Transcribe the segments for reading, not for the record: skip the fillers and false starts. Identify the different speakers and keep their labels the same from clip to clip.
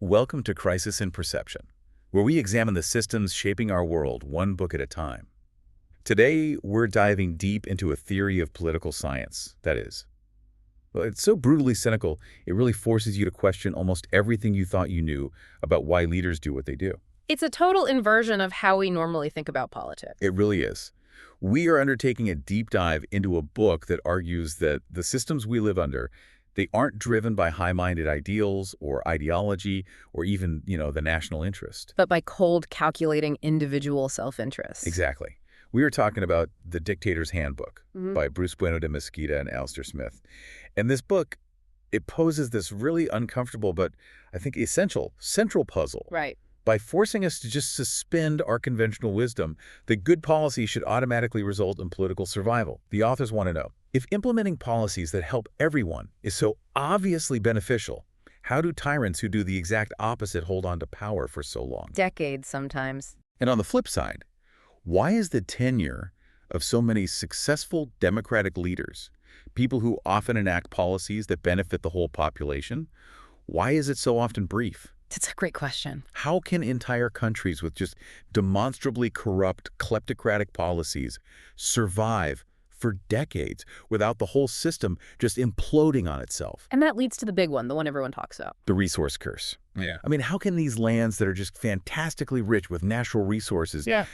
Speaker 1: Welcome to Crisis in Perception, where we examine the systems shaping our world one book at a time. Today, we're diving deep into a theory of political science, that is. Well, it's so brutally cynical, it really forces you to question almost everything you thought you knew about why leaders do what they do.
Speaker 2: It's a total inversion of how we normally think about politics.
Speaker 1: It really is. We are undertaking a deep dive into a book that argues that the systems we live under, they aren't driven by high-minded ideals or ideology or even, the national interest.
Speaker 2: But by cold, calculating individual self-interest.
Speaker 1: Exactly. We are talking about The Dictator's Handbook by Bueno de Mesquita and Alastair Smith. And this book, it poses this really uncomfortable but I think essential central puzzle.
Speaker 2: Right.
Speaker 1: By forcing us to just suspend our conventional wisdom that good policy should automatically result in political survival. The authors want to know, if implementing policies that help everyone is so obviously beneficial, how do tyrants who do the exact opposite hold on to power for so long?
Speaker 2: Decades sometimes.
Speaker 1: And on the flip side, why is the tenure of so many successful democratic leaders, people who often enact policies that benefit the whole population, why is it so often brief?
Speaker 2: That's a great question.
Speaker 1: How can entire countries with just demonstrably corrupt, kleptocratic policies survive for decades without the whole system just imploding on itself?
Speaker 2: And that leads to the big one, the one everyone talks about.
Speaker 1: The resource curse.
Speaker 3: Yeah.
Speaker 1: I mean, how can these lands that are just fantastically rich with natural resources,
Speaker 3: Yeah.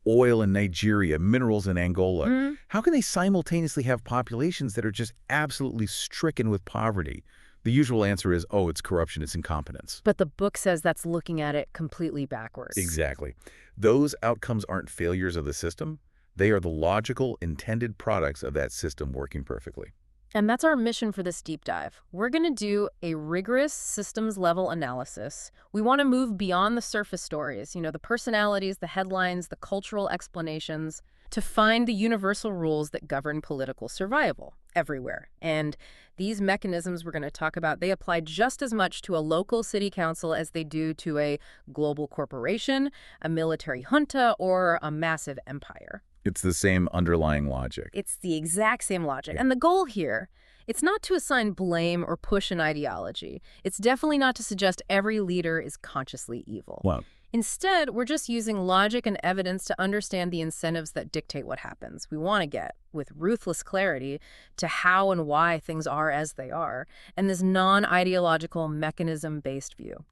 Speaker 1: Oil in Nigeria, minerals in Angola, how can they simultaneously have populations that are just absolutely stricken with poverty? The usual answer is, oh, it's corruption, it's incompetence.
Speaker 2: But the book says that's looking at it completely backwards.
Speaker 1: Exactly. Those outcomes aren't failures of the system. They are the logical, intended products of that system working perfectly.
Speaker 2: And that's our mission for this deep dive. We're going to do a rigorous systems-level analysis. We want to move beyond the surface stories, the personalities, the headlines, the cultural explanations, to find the universal rules that govern political survival everywhere. And these mechanisms we're going to talk about, they apply just as much to a local city council as they do to a global corporation, a military junta, or a massive empire.
Speaker 1: It's the same underlying logic.
Speaker 2: It's the exact same logic.
Speaker 1: Yeah.
Speaker 2: And the goal here, it's not to assign blame or push an ideology. It's definitely not to suggest every leader is consciously evil.
Speaker 1: Well,
Speaker 2: Instead, we're just using logic and evidence to understand the incentives that dictate what happens. We want to get, with ruthless clarity, to how and why things are as they are, and this non-ideological, mechanism-based view.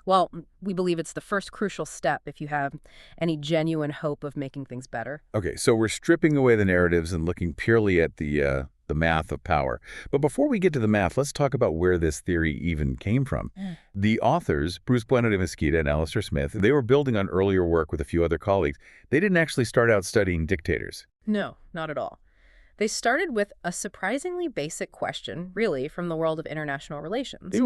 Speaker 2: Well, we believe it's the first crucial step if you have any genuine hope of making things better.
Speaker 1: okay, so we're stripping away the narratives and looking purely at the math of power. But before we get to the math, let's talk about where this theory even came from. The authors, Bueno de Mesquita and Alastair Smith, they were building on earlier work with a few other colleagues. They didn't actually start out studying dictators.
Speaker 2: No, not at all. They started with a surprisingly basic question, really, from the world of international relations.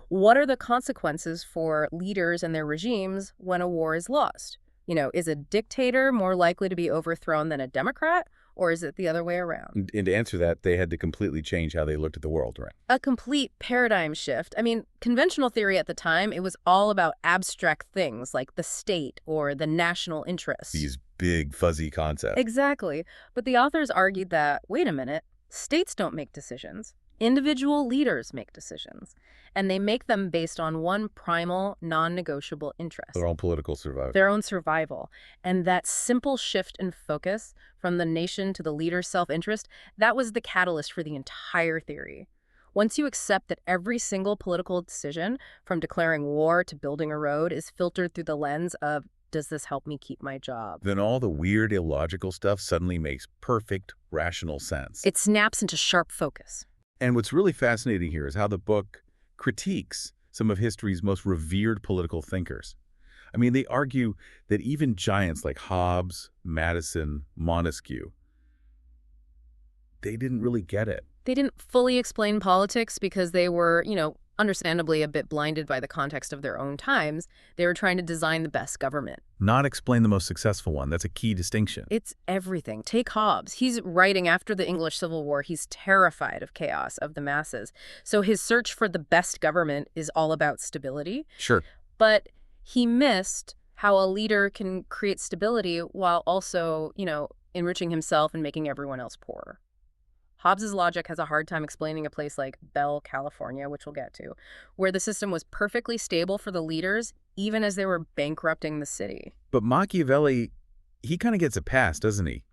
Speaker 2: What are the consequences for leaders and their regimes when a war is lost? Is a dictator more likely to be overthrown than a democrat, or is it the other way around?
Speaker 1: And to answer that, they had to completely change how they looked at the world, right?
Speaker 2: A complete paradigm shift. I mean, conventional theory at the time, it was all about abstract things like the state or the national interest.
Speaker 1: These big, fuzzy concepts.
Speaker 2: Exactly. But the authors argued that, wait a minute, states don't make decisions. Individual leaders make decisions. And they make them based on one primal, non-negotiable interest.
Speaker 1: Their own political survival.
Speaker 2: Their own survival. And that simple shift in focus from the nation to the leader's self-interest, that was the catalyst for the entire theory. Once you accept that every single political decision, from declaring war to building a road, is filtered through the lens of, does this help me keep my job?
Speaker 1: Then all the weird, illogical stuff suddenly makes perfect, rational sense.
Speaker 2: It snaps into sharp focus.
Speaker 1: And what's really fascinating here is how the book critiques some of history's most revered political thinkers. I mean, they argue that even giants like Hobbes, Madison, Montesquieu, they didn't really get it.
Speaker 2: They didn't fully explain politics because they were, understandably a bit blinded by the context of their own times. They were trying to design the best government.
Speaker 1: Not explain the most successful one. That's a key distinction.
Speaker 2: It's everything. Take Hobbes. He's writing after the English Civil War. He's terrified of chaos, of the masses. So his search for the best government is all about stability.
Speaker 1: Sure.
Speaker 2: But he missed how a leader can create stability while also, enriching himself and making everyone else poorer. Hobbes's logic has a hard time explaining a place like Bell, California, which we'll get to, where the system was perfectly stable for the leaders, even as they were bankrupting the city.
Speaker 1: But Machiavelli, he kind of gets a pass, doesn't he?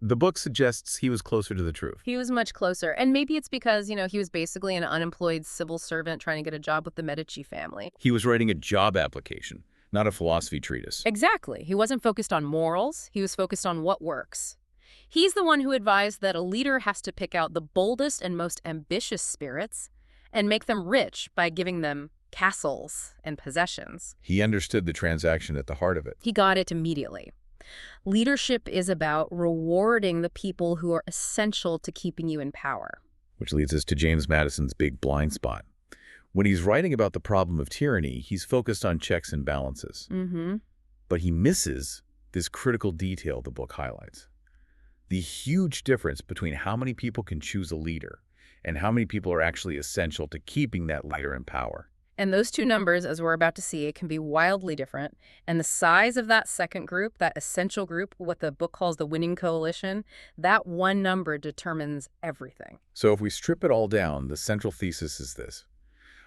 Speaker 1: The book suggests he was closer to the truth.
Speaker 2: He was much closer. And maybe it's because, he was basically an unemployed civil servant trying to get a job with the Medici family.
Speaker 1: He was writing a job application, not a philosophy treatise.
Speaker 2: Exactly. He wasn't focused on morals. He was focused on what works. He's the one who advised that a leader has to pick out the boldest and most ambitious spirits and make them rich by giving them castles and possessions.
Speaker 1: He understood the transaction at the heart of it.
Speaker 2: He got it immediately. Leadership is about rewarding the people who are essential to keeping you in power.
Speaker 1: Which leads us to James Madison's big blind spot. When he's writing about the problem of tyranny, he's focused on checks and balances. But he misses this critical detail the book highlights. The huge difference between how many people can choose a leader and how many people are actually essential to keeping that leader in power.
Speaker 2: And those two numbers, as we're about to see, can be wildly different. And the size of that second group, that essential group, what the book calls the winning coalition, that one number determines everything.
Speaker 1: So if we strip it all down, the central thesis is this.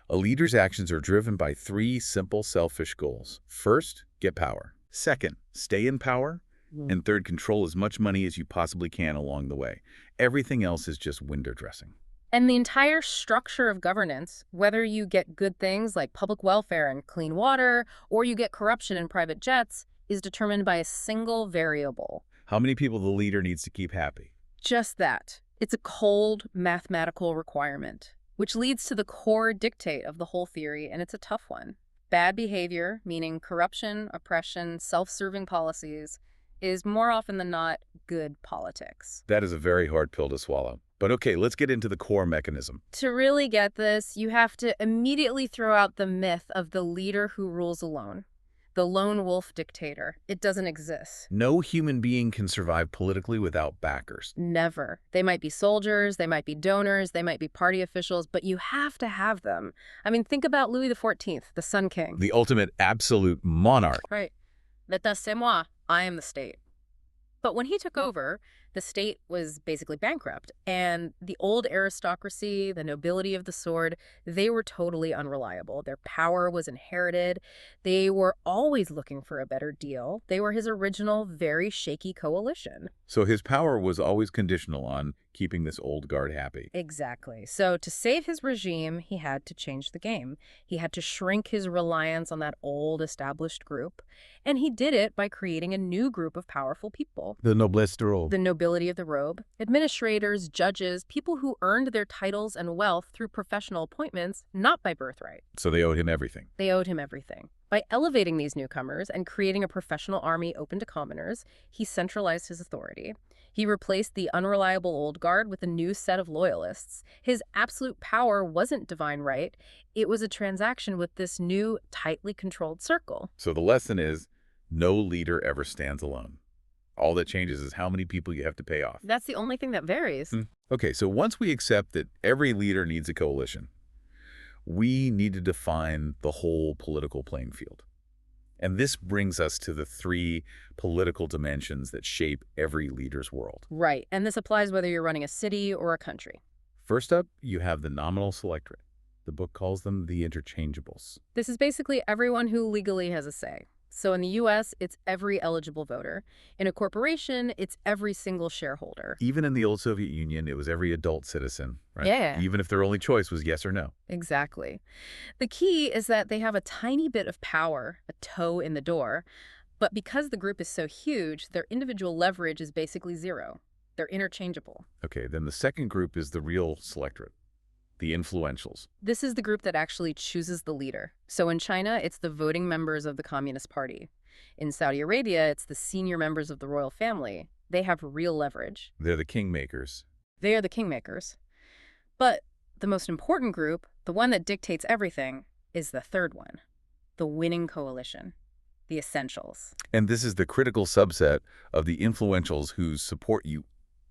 Speaker 1: A leader's actions are driven by three simple, selfish goals. First, get power. Second, stay in power. And third, control as much money as you possibly can along the way. Everything else is just window dressing.
Speaker 2: And the entire structure of governance, whether you get good things like public welfare and clean water, or you get corruption and private jets, is determined by a single variable.
Speaker 1: How many people the leader needs to keep happy?
Speaker 2: Just that. It's a cold mathematical requirement, which leads to the core dictate of the whole theory, and it's a tough one. Bad behavior, meaning corruption, oppression, self-serving policies, is more often than not good politics.
Speaker 1: That is a very hard pill to swallow. But okay, let's get into the core mechanism.
Speaker 2: To really get this, you have to immediately throw out the myth of the leader who rules alone. The lone wolf dictator. It doesn't exist.
Speaker 1: No human being can survive politically without backers.
Speaker 2: Never. They might be soldiers, they might be donors, they might be party officials, but you have to have them. I mean, think about Louis XIV, the Sun King.
Speaker 1: The ultimate absolute monarch.
Speaker 2: Right. L'état c'est moi. I am the state. But when he took over, the state was basically bankrupt, and the old aristocracy, the nobility of the sword, they were totally unreliable. Their power was inherited. They were always looking for a better deal. They were his original, very shaky coalition.
Speaker 1: So his power was always conditional on keeping this old guard happy.
Speaker 2: Exactly. So to save his regime, he had to change the game. He had to shrink his reliance on that old established group, and he did it by creating a new group of powerful people.
Speaker 1: The noblesse de robe.
Speaker 2: The nobility of the robe, administrators, judges, people who earned their titles and wealth through professional appointments, not by birthright.
Speaker 1: So they owed him everything.
Speaker 2: They owed him everything. By elevating these newcomers and creating a professional army open to commoners, he centralized his authority. He replaced the unreliable old guard with a new set of loyalists. His absolute power wasn't divine right. It was a transaction with this new, tightly controlled circle.
Speaker 1: So the lesson is, no leader ever stands alone. All that changes is how many people you have to pay off.
Speaker 2: That's the only thing that varies.
Speaker 1: Okay, so once we accept that every leader needs a coalition, we need to define the whole political playing field. And this brings us to the three political dimensions that shape every leader's world.
Speaker 2: Right, and this applies whether you're running a city or a country.
Speaker 1: First up, you have the nominal selectorate. The book calls them the interchangeables.
Speaker 2: This is basically everyone who legally has a say. So in the U.S., it's every eligible voter. In a corporation, it's every single shareholder.
Speaker 1: Even in the old Soviet Union, it was every adult citizen, right?
Speaker 2: Yeah.
Speaker 1: Even if their only choice was yes or no.
Speaker 2: Exactly. The key is that they have a tiny bit of power, a toe in the door, but because the group is so huge, their individual leverage is basically zero. They're interchangeable.
Speaker 1: Okay, then the second group is the real selectorate, the influentials.
Speaker 2: This is the group that actually chooses the leader. So in China, it's the voting members of the Communist Party. In Saudi Arabia, it's the senior members of the royal family. They have real leverage.
Speaker 1: They're the kingmakers.
Speaker 2: They are the kingmakers. But the most important group, the one that dictates everything, is the third one, the winning coalition, the essentials.
Speaker 1: And this is the critical subset of the influentials whose support you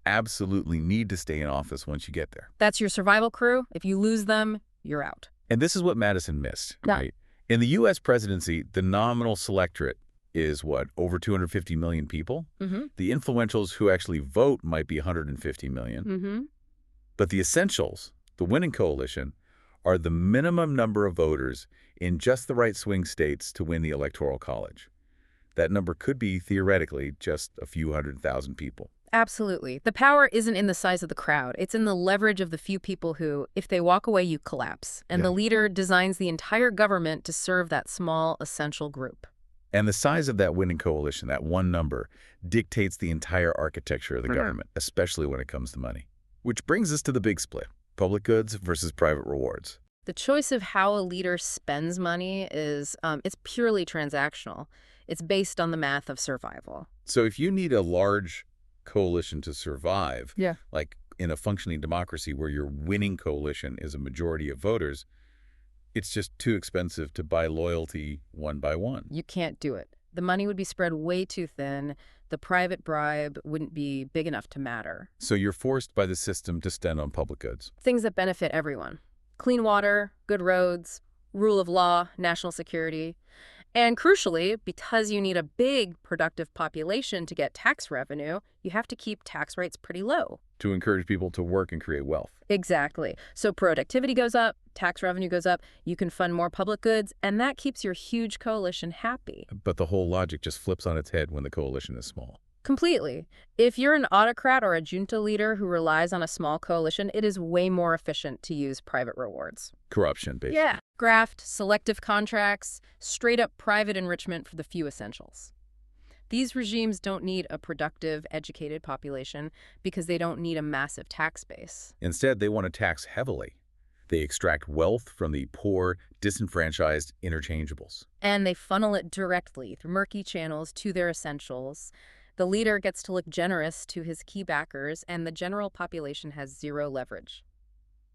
Speaker 1: absolutely need to stay in office once you get there.
Speaker 2: That's your survival crew. If you lose them, you're out.
Speaker 1: And this is what Madison missed,
Speaker 2: Yeah.
Speaker 1: right? In the U.S. presidency, the nominal selectorate is what, over 250 million people?
Speaker 2: Mm-hmm.
Speaker 1: The influentials who actually vote might be 150 million.
Speaker 2: Mm-hmm.
Speaker 1: But the essentials, the winning coalition, are the minimum number of voters in just the right swing states to win the Electoral College. That number could be, theoretically, just a few 100,000 people.
Speaker 2: Absolutely. The power isn't in the size of the crowd. It's in the leverage of the few people who, if they walk away, you collapse. And the leader designs the entire government to serve that small, essential group.
Speaker 1: And the size of that winning coalition, that one number, dictates the entire architecture of the government, especially when it comes to money. Which brings us to the big split, public goods versus private rewards.
Speaker 2: The choice of how a leader spends money is it's purely transactional. It's based on the math of survival.
Speaker 1: So if you need a large coalition to survive,
Speaker 2: Yeah.
Speaker 1: like in a functioning democracy where your winning coalition is a majority of voters, it's just too expensive to buy loyalty one by one.
Speaker 2: You can't do it. The money would be spread way too thin. The private bribe wouldn't be big enough to matter.
Speaker 1: So you're forced by the system to spend on public goods.
Speaker 2: Things that benefit everyone. Clean water, good roads, rule of law, national security. And crucially, because you need a big, productive population to get tax revenue, you have to keep tax rates pretty low.
Speaker 1: To encourage people to work and create wealth.
Speaker 2: Exactly. So productivity goes up, tax revenue goes up, you can fund more public goods, and that keeps your huge coalition happy.
Speaker 1: But the whole logic just flips on its head when the coalition is small.
Speaker 2: Completely. If you're an autocrat or a junta leader who relies on a small coalition, it is way more efficient to use private rewards.
Speaker 1: Corruption, basically.
Speaker 2: Yeah. Graft, selective contracts, straight-up private enrichment for the few essentials. These regimes don't need a productive, educated population because they don't need a massive tax base.
Speaker 1: Instead, they want to tax heavily. They extract wealth from the poor, disenfranchised interchangeables.
Speaker 2: And they funnel it directly through murky channels to their essentials. The leader gets to look generous to his key backers, and the general population has zero leverage.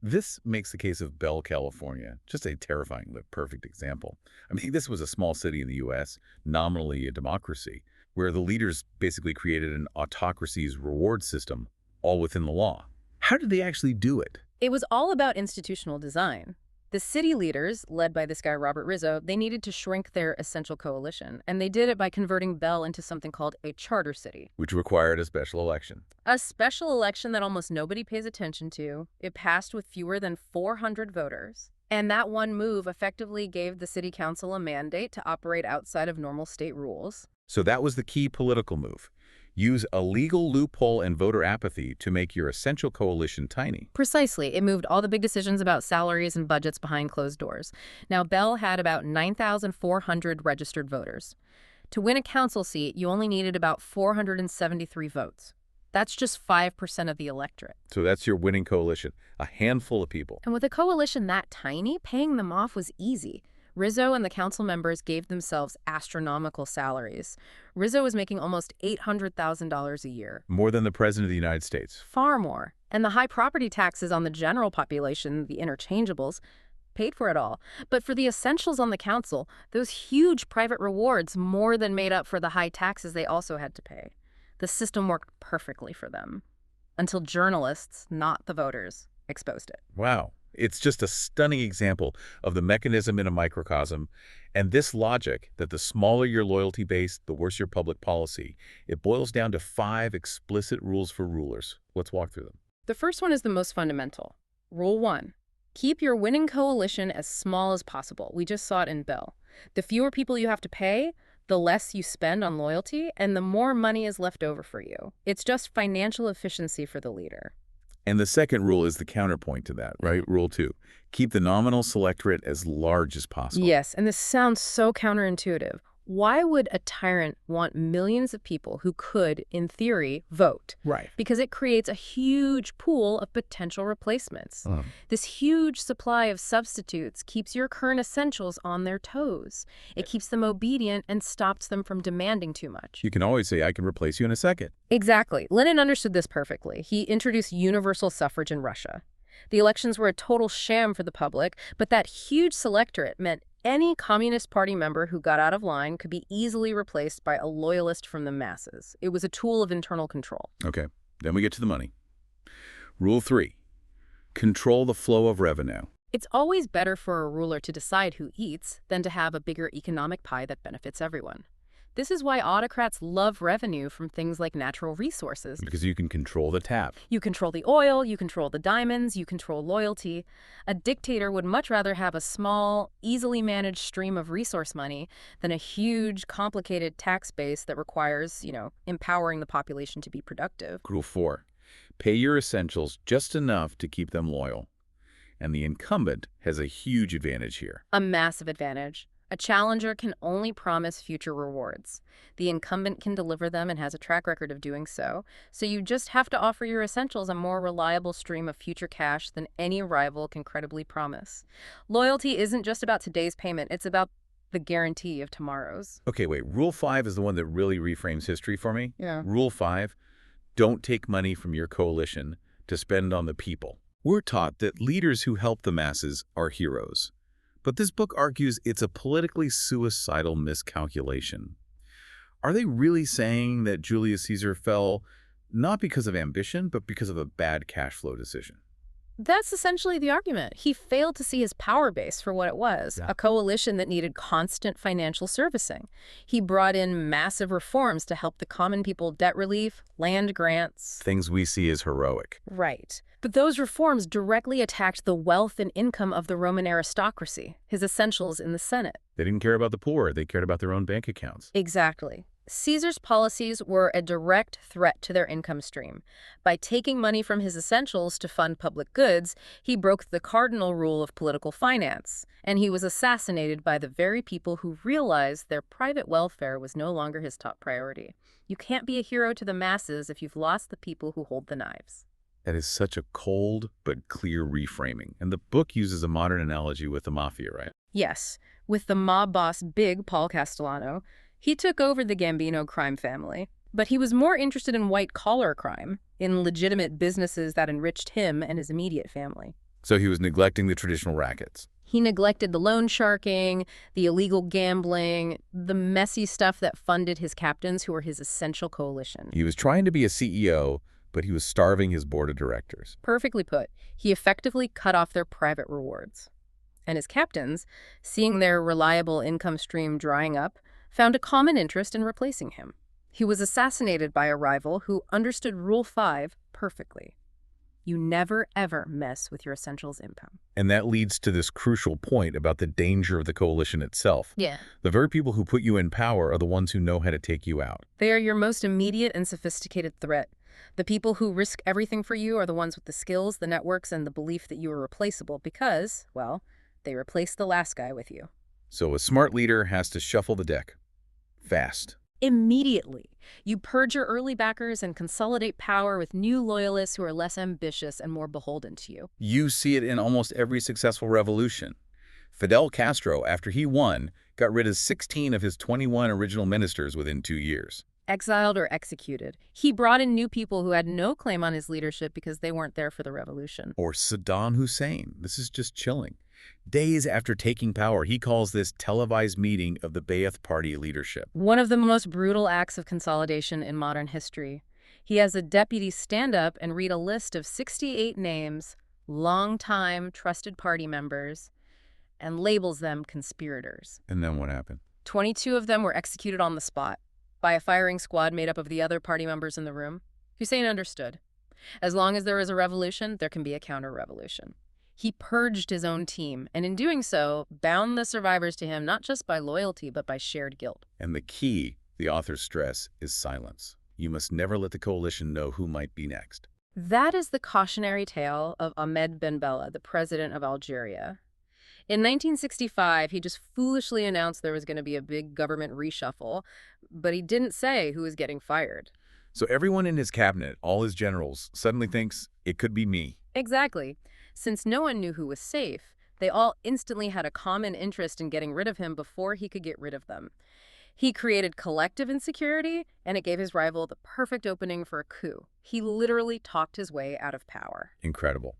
Speaker 1: This makes the case of Bell, California, just a terrifying but perfect example. I mean, this was a small city in the U.S., nominally a democracy, where the leaders basically created an autocracy's reward system, all within the law. How did they actually do it?
Speaker 2: It was all about institutional design. The city leaders, led by this guy Robert Rizzo, they needed to shrink their essential coalition, and they did it by converting Bell into something called a charter city.
Speaker 1: Which required a special election.
Speaker 2: A special election that almost nobody pays attention to. It passed with fewer than 400 voters. And that one move effectively gave the city council a mandate to operate outside of normal state rules.
Speaker 1: So that was the key political move. Use a legal loophole and voter apathy to make your essential coalition tiny.
Speaker 2: Precisely. It moved all the big decisions about salaries and budgets behind closed doors. Now, Bell had about 9,400 registered voters. To win a council seat, you only needed about 473 votes. That's just 5% of the electorate.
Speaker 1: So that's your winning coalition, a handful of people.
Speaker 2: And with a coalition that tiny, paying them off was easy. Rizzo and the council members gave themselves astronomical salaries. Rizzo was making almost $800,000 a year.
Speaker 1: More than the President of the United States.
Speaker 2: Far more. And the high property taxes on the general population, the interchangeables, paid for it all. But for the essentials on the council, those huge private rewards more than made up for the high taxes they also had to pay. The system worked perfectly for them. Until journalists, not the voters, exposed it.
Speaker 1: Wow. It's just a stunning example of the mechanism in a microcosm, and this logic that the smaller your loyalty base, the worse your public policy. It boils down to 5 explicit rules for rulers. Let's walk through them.
Speaker 2: The first one is the most fundamental. Rule 1. Keep your winning coalition as small as possible. We just saw it in Bell. The fewer people you have to pay, the less you spend on loyalty, and the more money is left over for you. It's just financial efficiency for the leader.
Speaker 1: And the second rule is the counterpoint to that, right? Rule 2. Keep the nominal selectorate as large as possible.
Speaker 2: Yes, and this sounds so counterintuitive. Why would a tyrant want millions of people who could, in theory, vote?
Speaker 1: Right.
Speaker 2: Because it creates a huge pool of potential replacements. This huge supply of substitutes keeps your current essentials on their toes. It keeps them obedient and stops them from demanding too much.
Speaker 1: You can always say, I can replace you in a second.
Speaker 2: Exactly. Lenin understood this perfectly. He introduced universal suffrage in Russia. The elections were a total sham for the public, but that huge selectorate meant any Communist Party member who got out of line could be easily replaced by a loyalist from the masses. It was a tool of internal control.
Speaker 1: Okay, then we get to the money. Rule 3. Control the flow of revenue.
Speaker 2: It's always better for a ruler to decide who eats than to have a bigger economic pie that benefits everyone. This is why autocrats love revenue from things like natural resources.
Speaker 1: Because you can control the tap.
Speaker 2: You control the oil, you control the diamonds, you control loyalty. A dictator would much rather have a small, easily managed stream of resource money than a huge, complicated tax base that requires, empowering the population to be productive.
Speaker 1: Rule 4. Pay your essentials just enough to keep them loyal. And the incumbent has a huge advantage here.
Speaker 2: A massive advantage. A challenger can only promise future rewards. The incumbent can deliver them and has a track record of doing so. So you just have to offer your essentials a more reliable stream of future cash than any rival can credibly promise. Loyalty isn't just about today's payment, it's about the guarantee of tomorrow's.
Speaker 1: Okay, wait. Rule 5 is the one that really reframes history for me.
Speaker 2: Yeah.
Speaker 1: Rule 5, don't take money from your coalition to spend on the people. We're taught that leaders who help the masses are heroes. But this book argues it's a politically suicidal miscalculation. Are they really saying that Julius Caesar fell not because of ambition, but because of a bad cash flow decision?
Speaker 2: That's essentially the argument. He failed to see his power base for what it was, a coalition that needed constant financial servicing. He brought in massive reforms to help the common people, debt relief, land grants.
Speaker 1: Things we see as heroic.
Speaker 2: Right. But those reforms directly attacked the wealth and income of the Roman aristocracy, his essentials in the Senate.
Speaker 1: They didn't care about the poor. They cared about their own bank accounts.
Speaker 2: Exactly. Caesar's policies were a direct threat to their income stream. By taking money from his essentials to fund public goods, he broke the cardinal rule of political finance, and he was assassinated by the very people who realized their private welfare was no longer his top priority. You can't be a hero to the masses if you've lost the people who hold the knives.
Speaker 1: That is such a cold but clear reframing. And the book uses a modern analogy with the mafia, right?
Speaker 2: Yes, with the mob boss Big Paul Castellano. He took over the Gambino crime family, but he was more interested in white-collar crime, in legitimate businesses that enriched him and his immediate family.
Speaker 1: So he was neglecting the traditional rackets.
Speaker 2: He neglected the loan sharking, the illegal gambling, the messy stuff that funded his captains who were his essential coalition.
Speaker 1: He was trying to be a CEO, but he was starving his board of directors.
Speaker 2: Perfectly put. He effectively cut off their private rewards. And his captains, seeing their reliable income stream drying up, found a common interest in replacing him. He was assassinated by a rival who understood Rule 5 perfectly. You never, ever mess with your essentials income.
Speaker 1: And that leads to this crucial point about the danger of the coalition itself.
Speaker 2: Yeah.
Speaker 1: The very people who put you in power are the ones who know how to take you out.
Speaker 2: They are your most immediate and sophisticated threat. The people who risk everything for you are the ones with the skills, the networks, and the belief that you are replaceable because, well, they replaced the last guy with you.
Speaker 1: So a smart leader has to shuffle the deck. Fast.
Speaker 2: Immediately. You purge your early backers and consolidate power with new loyalists who are less ambitious and more beholden to you.
Speaker 1: You see it in almost every successful revolution. Fidel Castro, after he won, got rid of 16 of his 21 original ministers within 2 years.
Speaker 2: Exiled or executed. He brought in new people who had no claim on his leadership because they weren't there for the revolution.
Speaker 1: Or Saddam Hussein. This is just chilling. Days after taking power, he calls this televised meeting of the Ba'ath Party leadership.
Speaker 2: One of the most brutal acts of consolidation in modern history. He has a deputy stand up and read a list of 68 names, long-time trusted party members, and labels them conspirators.
Speaker 1: And then what happened?
Speaker 2: 22 of them were executed on the spot by a firing squad made up of the other party members in the room. Hussein understood. As long as there is a revolution, there can be a counter-revolution. He purged his own team, and in doing so, bound the survivors to him not just by loyalty, but by shared guilt.
Speaker 1: And the key, the authors stress, is silence. You must never let the coalition know who might be next.
Speaker 2: That is the cautionary tale of Ahmed Ben Bella, the president of Algeria. In 1965, he just foolishly announced there was going to be a big government reshuffle, but he didn't say who was getting fired.
Speaker 1: So everyone in his cabinet, all his generals, suddenly thinks, it could be me.
Speaker 2: Exactly. Since no one knew who was safe, they all instantly had a common interest in getting rid of him before he could get rid of them. He created collective insecurity, and it gave his rival the perfect opening for a coup. He literally talked his way out of power.
Speaker 1: Incredible.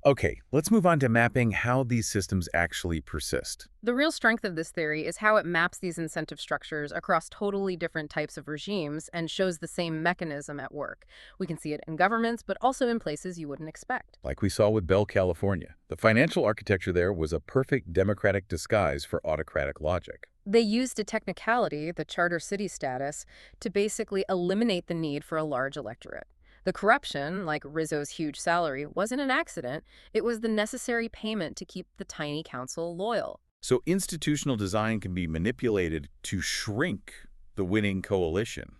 Speaker 1: Okay, let's move on to mapping how these systems actually persist.
Speaker 2: The real strength of this theory is how it maps these incentive structures across totally different types of regimes and shows the same mechanism at work. We can see it in governments, but also in places you wouldn't expect.
Speaker 1: Like we saw with Bell, California. The financial architecture there was a perfect democratic disguise for autocratic logic.
Speaker 2: They used a technicality, the charter city status, to basically eliminate the need for a large electorate. The corruption, like Rizzo's huge salary, wasn't an accident. It was the necessary payment to keep the tiny council loyal.
Speaker 1: So institutional design can be manipulated to shrink the winning coalition,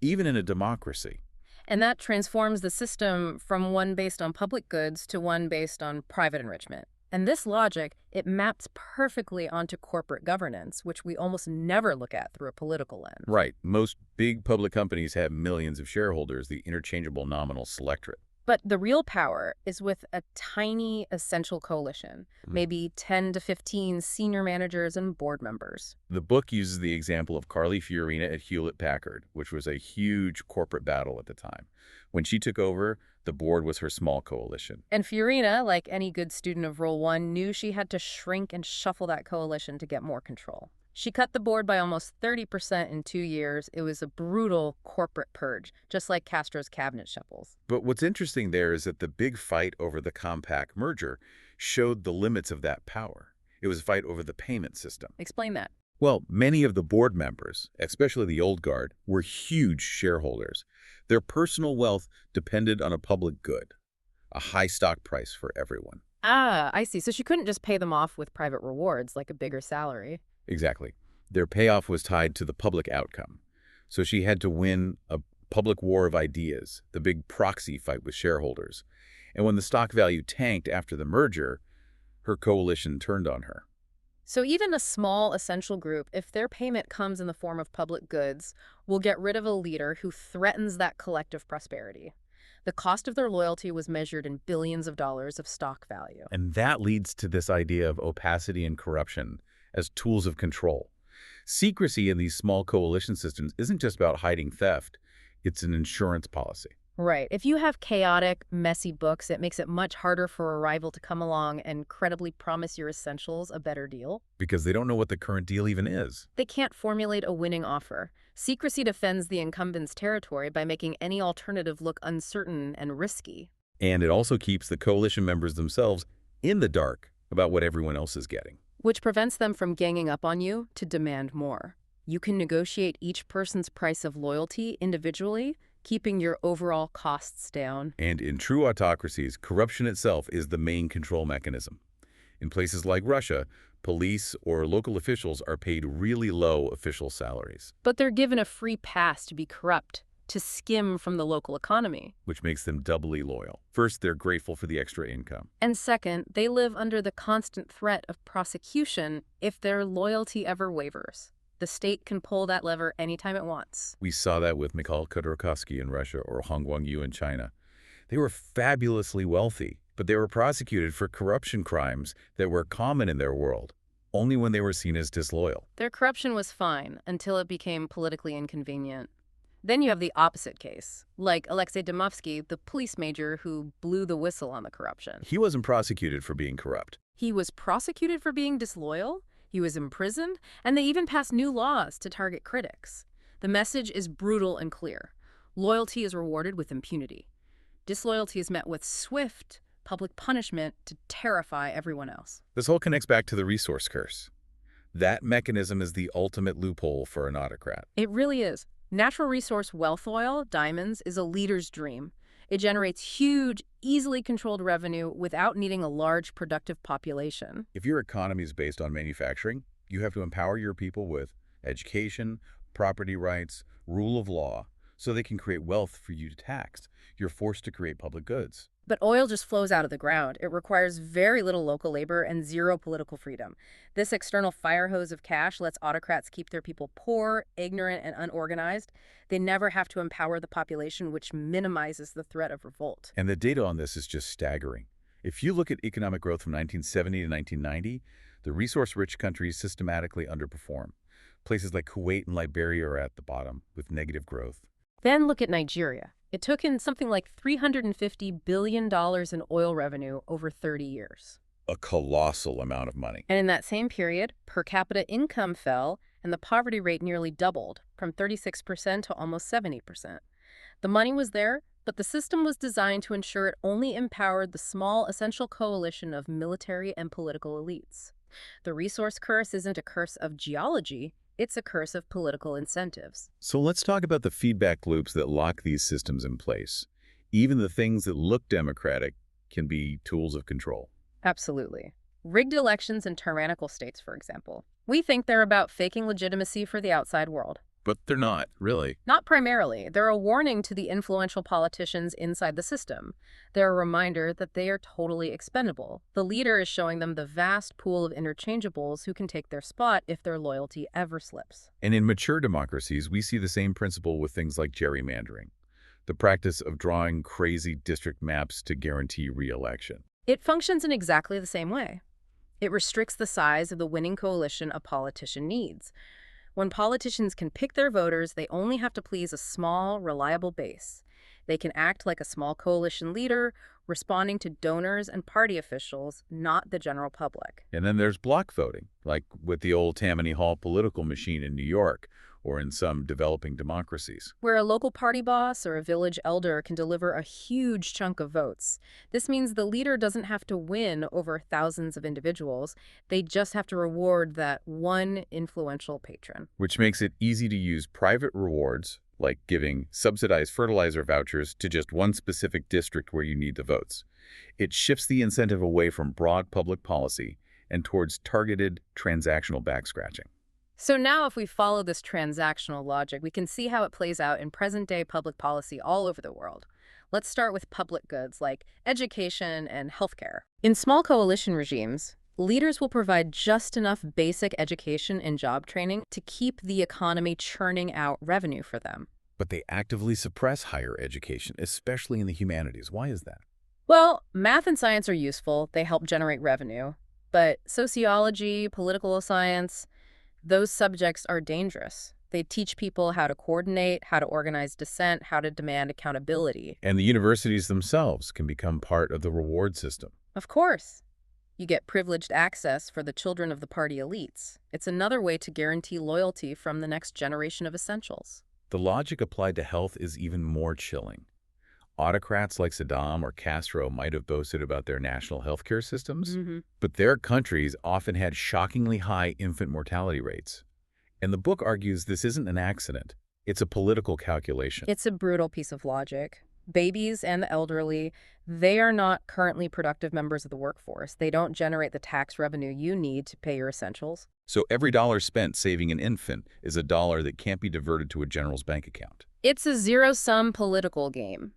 Speaker 1: even in a democracy.
Speaker 2: And that transforms the system from one based on public goods to one based on private enrichment. And this logic, it maps perfectly onto corporate governance, which we almost never look at through a political lens.
Speaker 1: Right. Most big public companies have millions of shareholders, the interchangeable nominal selectorate.
Speaker 2: But the real power is with a tiny essential coalition, maybe 10 to 15 senior managers and board members.
Speaker 1: The book uses the example of Carly Fiorina at Hewlett-Packard, which was a huge corporate battle at the time. When she took over, the board was her small coalition.
Speaker 2: And Fiorina, like any good student of Rule 1, knew she had to shrink and shuffle that coalition to get more control. She cut the board by almost 30% in 2 years. It was a brutal corporate purge, just like Castro's cabinet shuffles.
Speaker 1: But what's interesting there is that the big fight over the Compaq merger showed the limits of that power. It was a fight over the payment system.
Speaker 2: Explain that.
Speaker 1: Well, many of the board members, especially the old guard, were huge shareholders. Their personal wealth depended on a public good, a high stock price for everyone.
Speaker 2: Ah, I see. So she couldn't just pay them off with private rewards, like a bigger salary.
Speaker 1: Exactly. Their payoff was tied to the public outcome. So she had to win a public war of ideas, the big proxy fight with shareholders. And when the stock value tanked after the merger, her coalition turned on her.
Speaker 2: So even a small essential group, if their payment comes in the form of public goods, will get rid of a leader who threatens that collective prosperity. The cost of their loyalty was measured in billions of dollars of stock value.
Speaker 1: And that leads to this idea of opacity and corruption as tools of control. Secrecy in these small coalition systems isn't just about hiding theft, it's an insurance policy.
Speaker 2: Right. If you have chaotic, messy books, it makes it much harder for a rival to come along and credibly promise your essentials a better deal.
Speaker 1: Because they don't know what the current deal even is.
Speaker 2: They can't formulate a winning offer. Secrecy defends the incumbent's territory by making any alternative look uncertain and risky.
Speaker 1: And it also keeps the coalition members themselves in the dark about what everyone else is getting.
Speaker 2: Which prevents them from ganging up on you to demand more. You can negotiate each person's price of loyalty individually, keeping your overall costs down.
Speaker 1: And in true autocracies, corruption itself is the main control mechanism. In places like Russia, police or local officials are paid really low official salaries.
Speaker 2: But they're given a free pass to be corrupt, to skim from the local economy.
Speaker 1: Which makes them doubly loyal. First, they're grateful for the extra income.
Speaker 2: And second, they live under the constant threat of prosecution if their loyalty ever wavers. The state can pull that lever anytime it wants.
Speaker 1: We saw that with Mikhail Khodorkovsky in Russia or Hong Guangyu in China. They were fabulously wealthy, but they were prosecuted for corruption crimes that were common in their world, only when they were seen as disloyal.
Speaker 2: Their corruption was fine until it became politically inconvenient. Then you have the opposite case, like Alexei Dmovsky, the police major who blew the whistle on the corruption.
Speaker 1: He wasn't prosecuted for being corrupt.
Speaker 2: He was prosecuted for being disloyal, he was imprisoned, and they even passed new laws to target critics. The message is brutal and clear. Loyalty is rewarded with impunity. Disloyalty is met with swift public punishment to terrify everyone else.
Speaker 1: This all connects back to the resource curse. That mechanism is the ultimate loophole for an autocrat.
Speaker 2: It really is. Natural resource wealth oil, diamonds, is a leader's dream. It generates huge, easily controlled revenue without needing a large, productive population.
Speaker 1: If your economy is based on manufacturing, you have to empower your people with education, property rights, rule of law, so they can create wealth for you to tax. You're forced to create public goods.
Speaker 2: But oil just flows out of the ground. It requires very little local labor and zero political freedom. This external fire hose of cash lets autocrats keep their people poor, ignorant, and unorganized. They never have to empower the population, which minimizes the threat of revolt.
Speaker 1: And the data on this is just staggering. If you look at economic growth from 1970 to 1990, the resource-rich countries systematically underperform. Places like Kuwait and Liberia are at the bottom, with negative growth.
Speaker 2: Then look at Nigeria. It took in something like $350 billion in oil revenue over 30 years.
Speaker 1: A colossal amount of money.
Speaker 2: And in that same period, per capita income fell and the poverty rate nearly doubled, from 36% to almost 70%. The money was there, but the system was designed to ensure it only empowered the small, essential coalition of military and political elites. The resource curse isn't a curse of geology, it's a curse of political incentives.
Speaker 1: So let's talk about the feedback loops that lock these systems in place. Even the things that look democratic can be tools of control.
Speaker 2: Absolutely. Rigged elections in tyrannical states, for example. We think they're about faking legitimacy for the outside world.
Speaker 1: But they're not, really.
Speaker 2: Not primarily. They're a warning to the influential politicians inside the system. They're a reminder that they are totally expendable. The leader is showing them the vast pool of interchangeables who can take their spot if their loyalty ever slips.
Speaker 1: And in mature democracies, we see the same principle with things like gerrymandering, the practice of drawing crazy district maps to guarantee re-election.
Speaker 2: It functions in exactly the same way. It restricts the size of the winning coalition a politician needs. When politicians can pick their voters, they only have to please a small, reliable base. They can act like a small coalition leader, responding to donors and party officials, not the general public.
Speaker 1: And then there's block voting, like with the old Tammany Hall political machine in New York or in some developing democracies.
Speaker 2: Where a local party boss or a village elder can deliver a huge chunk of votes. This means the leader doesn't have to win over thousands of individuals. They just have to reward that one influential patron.
Speaker 1: Which makes it easy to use private rewards, like giving subsidized fertilizer vouchers to just one specific district where you need the votes. It shifts the incentive away from broad public policy and towards targeted transactional backscratching.
Speaker 2: So now if we follow this transactional logic, we can see how it plays out in present-day public policy all over the world. Let's start with public goods like education and healthcare. In small coalition regimes, leaders will provide just enough basic education and job training to keep the economy churning out revenue for them.
Speaker 1: But they actively suppress higher education, especially in the humanities. Why is that?
Speaker 2: Well, math and science are useful. They help generate revenue. But sociology, political science, those subjects are dangerous. They teach people how to coordinate, how to organize dissent, how to demand accountability.
Speaker 1: And the universities themselves can become part of the reward system.
Speaker 2: Of course. You get privileged access for the children of the party elites. It's another way to guarantee loyalty from the next generation of essentials.
Speaker 1: The logic applied to health is even more chilling. Autocrats like Saddam or Castro might have boasted about their national healthcare systems, but their countries often had shockingly high infant mortality rates. And the book argues this isn't an accident. It's a political calculation.
Speaker 2: It's a brutal piece of logic. Babies and the elderly, they are not currently productive members of the workforce. They don't generate the tax revenue you need to pay your essentials.
Speaker 1: So every dollar spent saving an infant is a dollar that can't be diverted to a general's bank account.
Speaker 2: It's a zero-sum political game.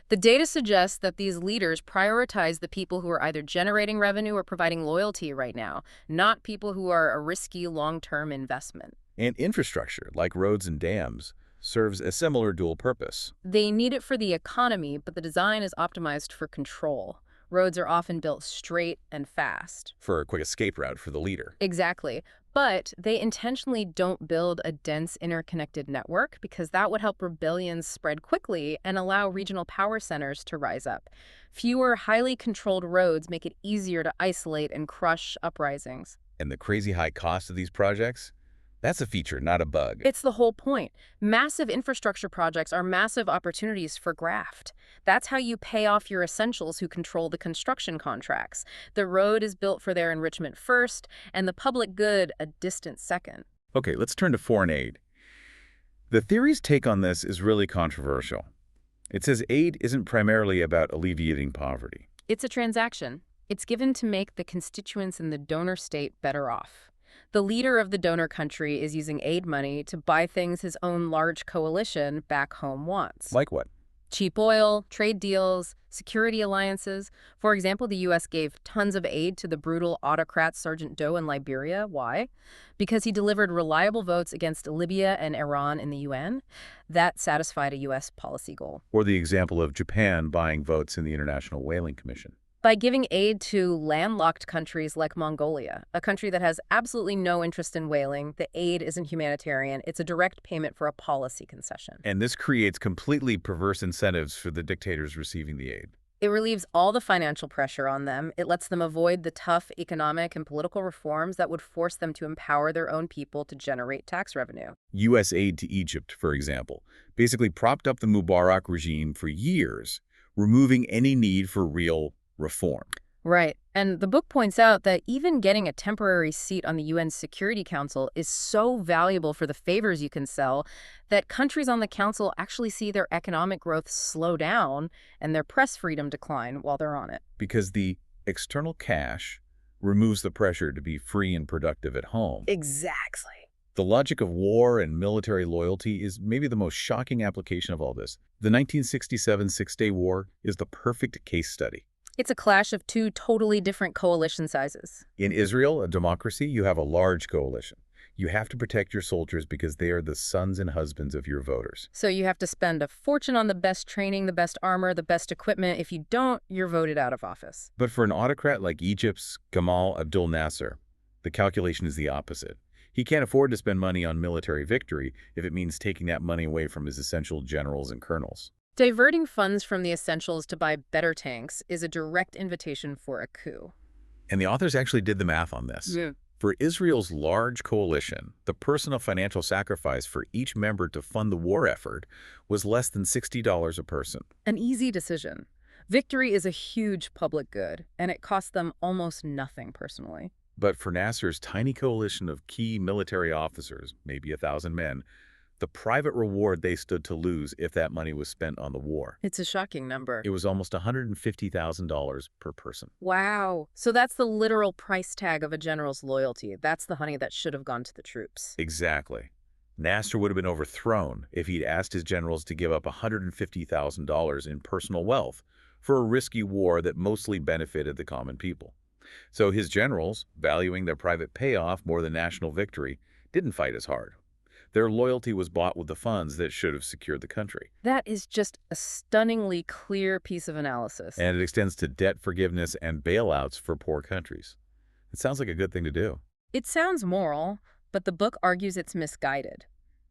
Speaker 2: The data suggests that these leaders prioritize the people who are either generating revenue or providing loyalty right now, not people who are a risky long-term investment.
Speaker 1: And infrastructure, like roads and dams, serves a similar dual purpose.
Speaker 2: They need it for the economy, but the design is optimized for control. Roads are often built straight and fast.
Speaker 1: For a quick escape route for the leader.
Speaker 2: Exactly. But they intentionally don't build a dense interconnected network because that would help rebellions spread quickly and allow regional power centers to rise up. Fewer highly controlled roads make it easier to isolate and crush uprisings.
Speaker 1: And the crazy high cost of these projects? That's a feature, not a bug.
Speaker 2: It's the whole point. Massive infrastructure projects are massive opportunities for graft. That's how you pay off your essentials who control the construction contracts. The road is built for their enrichment first, and the public good a distant second.
Speaker 1: Okay, let's turn to foreign aid. The theory's take on this is really controversial. It says aid isn't primarily about alleviating poverty.
Speaker 2: It's a transaction. It's given to make the constituents in the donor state better off. The leader of the donor country is using aid money to buy things his own large coalition back home wants.
Speaker 1: Like what?
Speaker 2: Cheap oil, trade deals, security alliances. For example, the U.S. gave tons of aid to the brutal autocrat Sergeant Doe in Liberia. Why? Because he delivered reliable votes against Libya and Iran in the UN. That satisfied a U.S. policy goal.
Speaker 1: Or the example of Japan buying votes in the International Whaling Commission.
Speaker 2: By giving aid to landlocked countries like Mongolia, a country that has absolutely no interest in whaling. The aid isn't humanitarian. It's a direct payment for a policy concession.
Speaker 1: And this creates completely perverse incentives for the dictators receiving the aid.
Speaker 2: It relieves all the financial pressure on them. It lets them avoid the tough economic and political reforms that would force them to empower their own people to generate tax revenue.
Speaker 1: U.S. aid to Egypt, for example, basically propped up the Mubarak regime for years, removing any need for real reform.
Speaker 2: Right. And the book points out that even getting a temporary seat on the UN Security Council is so valuable for the favors you can sell that countries on the council actually see their economic growth slow down and their press freedom decline while they're on it.
Speaker 1: Because the external cash removes the pressure to be free and productive at home.
Speaker 2: Exactly.
Speaker 1: The logic of war and military loyalty is maybe the most shocking application of all this. The 1967 Six-Day War is the perfect case study.
Speaker 2: It's a clash of two totally different coalition sizes.
Speaker 1: In Israel, a democracy, you have a large coalition. You have to protect your soldiers because they are the sons and husbands of your voters.
Speaker 2: So you have to spend a fortune on the best training, the best armor, the best equipment. If you don't, you're voted out of office.
Speaker 1: But for an autocrat like Egypt's Gamal Abdel Nasser, the calculation is the opposite. He can't afford to spend money on military victory if it means taking that money away from his essential generals and colonels.
Speaker 2: Diverting funds from the essentials to buy better tanks is a direct invitation for a coup.
Speaker 1: And the authors actually did the math on this.
Speaker 2: Yeah.
Speaker 1: For Israel's large coalition, the personal financial sacrifice for each member to fund the war effort was less than $60 a person.
Speaker 2: An easy decision. Victory is a huge public good, and it costs them almost nothing personally.
Speaker 1: But for Nasser's tiny coalition of key military officers, maybe 1,000 men, the private reward they stood to lose if that money was spent on the war.
Speaker 2: It's a shocking number.
Speaker 1: It was almost $150,000 per person.
Speaker 2: Wow. So that's the literal price tag of a general's loyalty. That's the honey that should have gone to the troops.
Speaker 1: Exactly. Nasser would have been overthrown if he'd asked his generals to give up $150,000 in personal wealth for a risky war that mostly benefited the common people. So his generals, valuing their private payoff more than national victory, didn't fight as hard. Their loyalty was bought with the funds that should have secured the country.
Speaker 2: That is just a stunningly clear piece of analysis.
Speaker 1: And it extends to debt forgiveness and bailouts for poor countries. It sounds like a good thing to do.
Speaker 2: It sounds moral, but the book argues it's misguided.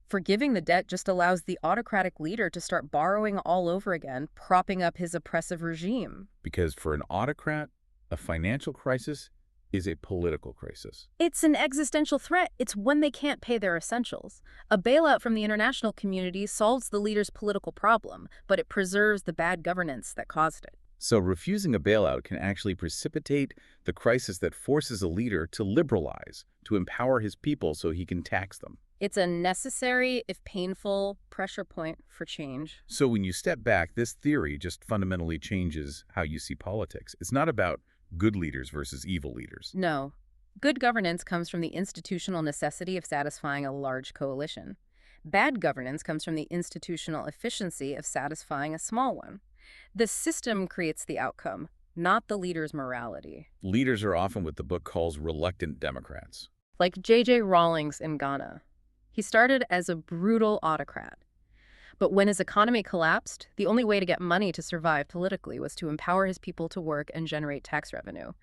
Speaker 2: Forgiving the debt just allows the autocratic leader to start borrowing all over again, propping up his oppressive regime.
Speaker 1: Because for an autocrat, a financial crisis is a political crisis.
Speaker 2: It's an existential threat. It's when they can't pay their essentials. A bailout from the international community solves the leader's political problem, but it preserves the bad governance that caused it.
Speaker 1: So refusing a bailout can actually precipitate the crisis that forces a leader to liberalize, to empower his people so he can tax them.
Speaker 2: It's a necessary, if painful, pressure point for change.
Speaker 1: So when you step back, this theory just fundamentally changes how you see politics. It's not about good leaders versus evil leaders.
Speaker 2: No. Good governance comes from the institutional necessity of satisfying a large coalition. Bad governance comes from the institutional efficiency of satisfying a small one. The system creates the outcome, not the leader's morality.
Speaker 1: Leaders are often what the book calls reluctant Democrats.
Speaker 2: Like J.J. Rawlings in Ghana. He started as a brutal autocrat. But when his economy collapsed, the only way to get money to survive politically was to empower his people to work and generate tax revenue.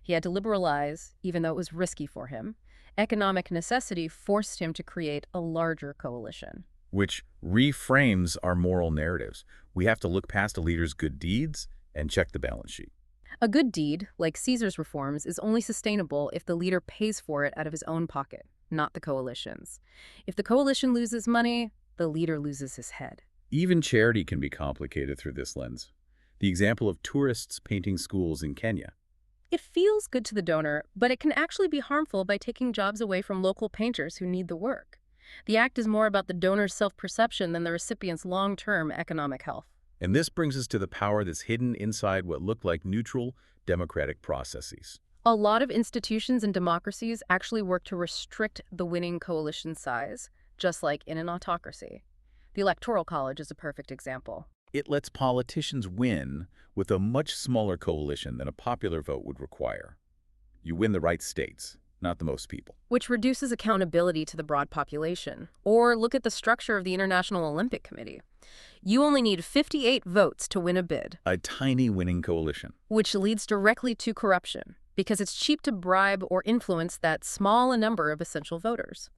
Speaker 2: He had to liberalize, even though it was risky for him. Economic necessity forced him to create a larger coalition.
Speaker 1: Which reframes our moral narratives. We have to look past a leader's good deeds and check the balance sheet.
Speaker 2: A good deed, like Caesar's reforms, is only sustainable if the leader pays for it out of his own pocket, not the coalition's. If the coalition loses money, the leader loses his head.
Speaker 1: Even charity can be complicated through this lens. The example of tourists painting schools in Kenya.
Speaker 2: It feels good to the donor, but it can actually be harmful by taking jobs away from local painters who need the work. The act is more about the donor's self-perception than the recipient's long-term economic health.
Speaker 1: And this brings us to the power that's hidden inside what look like neutral, democratic processes.
Speaker 2: A lot of institutions and democracies actually work to restrict the winning coalition size, just like in an autocracy. The Electoral College is a perfect example.
Speaker 1: It lets politicians win with a much smaller coalition than a popular vote would require. You win the right states, not the most people.
Speaker 2: which reduces accountability to the broad population. Or look at the structure of the International Olympic Committee. You only need 58 votes to win a bid,
Speaker 1: A tiny winning coalition.
Speaker 2: which leads directly to corruption, because it's cheap to bribe or influence that small a number of essential voters.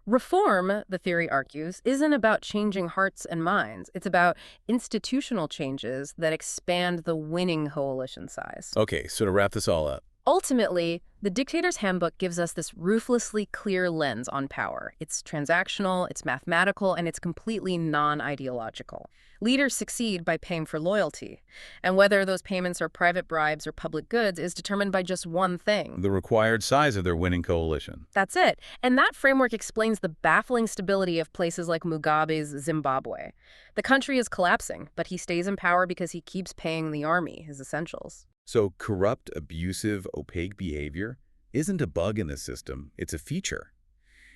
Speaker 2: Reform, the theory argues, isn't about changing hearts and minds. It's about institutional changes that expand the winning coalition size.
Speaker 1: Okay, so to wrap this all up,
Speaker 2: Ultimately, the Dictator's Handbook gives us this ruthlessly clear lens on power. It's transactional, it's mathematical, and it's completely non-ideological. Leaders succeed by paying for loyalty, and whether those payments are private bribes or public goods is determined by just one thing.
Speaker 1: the required size of their winning coalition.
Speaker 2: That's it. And that framework explains the baffling stability of places like Mugabe's Zimbabwe. The country is collapsing, but he stays in power because he keeps paying the army his essentials.
Speaker 1: So corrupt, abusive, opaque behavior isn't a bug in the system, it's a feature.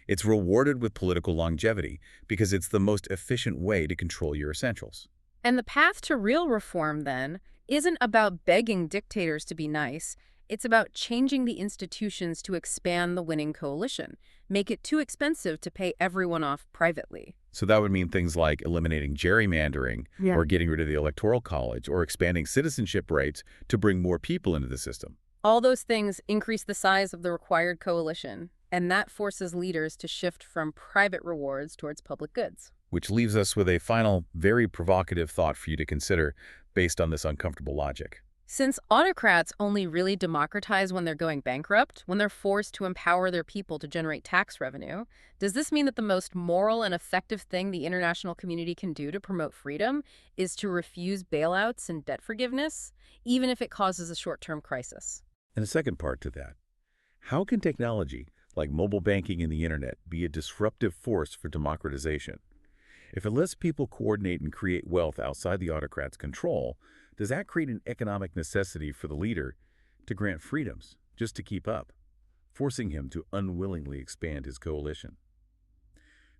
Speaker 1: It's rewarded with political longevity because it's the most efficient way to control your essentials.
Speaker 2: And the path to real reform, then, isn't about begging dictators to be nice. It's about changing the institutions to expand the winning coalition, make it too expensive to pay everyone off privately.
Speaker 1: So that would mean things like eliminating gerrymandering or getting rid of the Electoral College or expanding citizenship rates to bring more people into the system.
Speaker 2: All those things increase the size of the required coalition, and that forces leaders to shift from private rewards towards public goods.
Speaker 1: Which leaves us with a final, very provocative thought for you to consider based on this uncomfortable logic.
Speaker 2: Since autocrats only really democratize when they're going bankrupt, when they're forced to empower their people to generate tax revenue, does this mean that the most moral and effective thing the international community can do to promote freedom is to refuse bailouts and debt forgiveness, even if it causes a short-term crisis?
Speaker 1: And a second part to that, how can technology, like mobile banking and the internet, be a disruptive force for democratization? If it lets people coordinate and create wealth outside the autocrat's control, does that create an economic necessity for the leader to grant freedoms just to keep up, forcing him to unwillingly expand his coalition?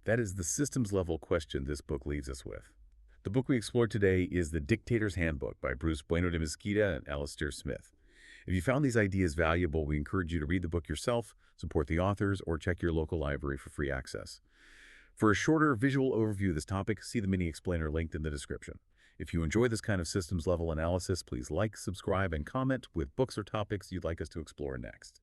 Speaker 1: That is the systems-level question this book leaves us with. The book we explored today is The Dictator's Handbook by Bruce Bueno de Mesquita and Alastair Smith. If you found these ideas valuable, we encourage you to read the book yourself, support the authors, or check your local library for free access. For a shorter visual overview of this topic, see the mini explainer linked in the description. If you enjoy this kind of systems-level analysis, please like, subscribe, and comment with books or topics you'd like us to explore next.